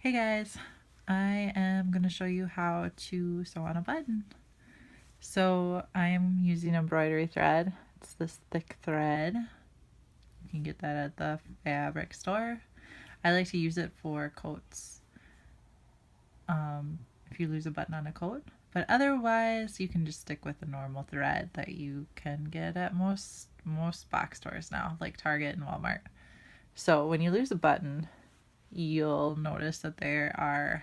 Hey guys, I am going to show you how to sew on a button. So I am using embroidery thread. It's this thick thread. You can get that at the fabric store. I like to use it for coats, if you lose a button on a coat. But otherwise, you can just stick with the normal thread that you can get at most box stores now, like Target and Walmart. So when you lose a button, you'll notice that there are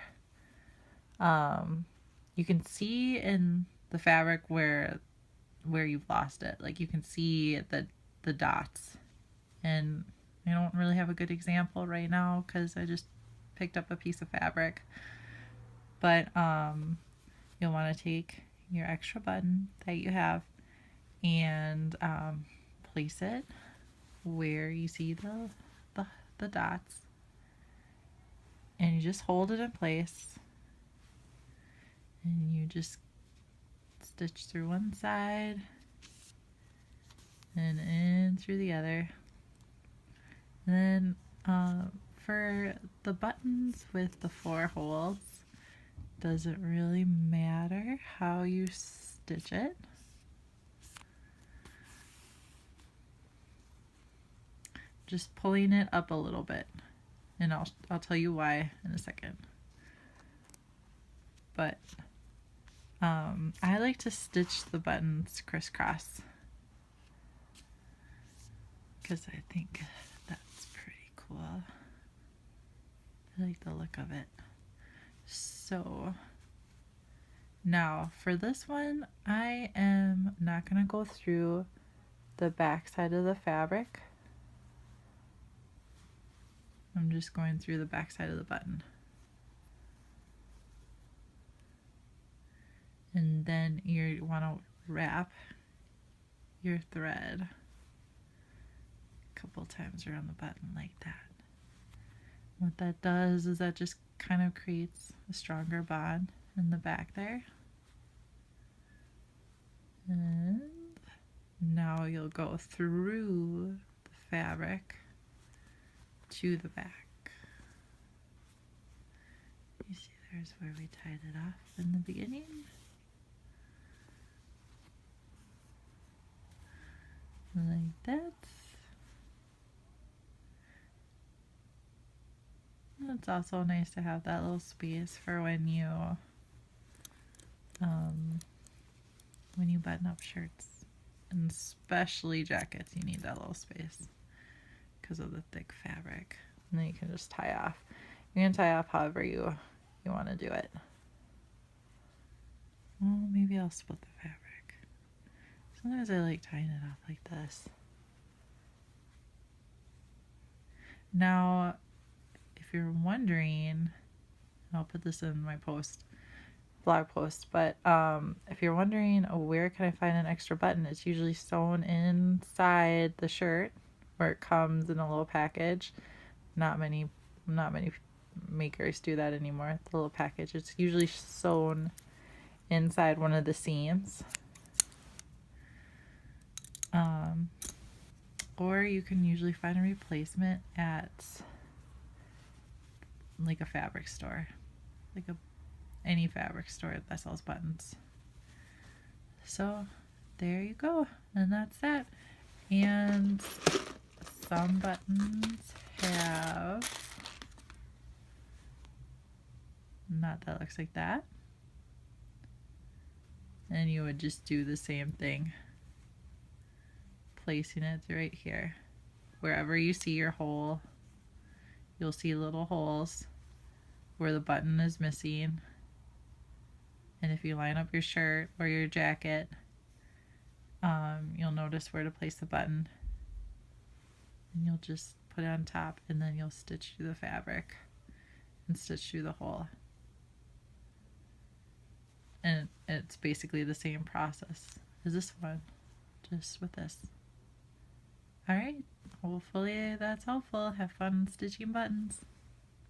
you can see in the fabric where you've lost it. Like you can see the dots. And I don't really have a good example right now because I just picked up a piece of fabric. But you'll want to take your extra button that you have and place it where you see the dots, and you just hold it in place, and you just stitch through one side and in through the other. And then for the buttons with the 4 holes, doesn't really matter how you stitch it. Just pulling it up a little bit, and I'll tell you why in a second. But I like to stitch the buttons crisscross because I think that's pretty cool. I like the look of it. So now for this one, I am not going to go through the back side of the fabric. I'm just going through the back side of the button. And then you want to wrap your thread a couple times around the button like that. What that does is that just kind of creates a stronger bond in the back there. And now you'll go through the fabric to the back. You see, there's where we tied it off in the beginning. Like that. It's also nice to have that little space for when you button up shirts, and especially jackets. You need that little space because of the thick fabric. And then you can just tie off. You can tie off however you want to do it. Well, maybe I'll split the fabric. Sometimes I like tying it off like this. Now, if you're wondering, I'll put this in my blog post, but if you're wondering where can I find an extra button, it's usually sewn inside the shirt where it comes in a little package. Not many makers do that anymore. The little package, it's usually sewn inside one of the seams. Or you can usually find a replacement at like a fabric store, like any fabric store that sells buttons. So there you go, and that's that. And some buttons have knot that looks like that, and you would just do the same thing, placing it right here. Wherever you see your hole, you'll see little holes where the button is missing. And if you line up your shirt or your jacket, you'll notice where to place the button. And you'll just put it on top, and then you'll stitch through the fabric and stitch through the hole. And it's basically the same process as this one, just with this. Alright, hopefully that's helpful. Have fun stitching buttons.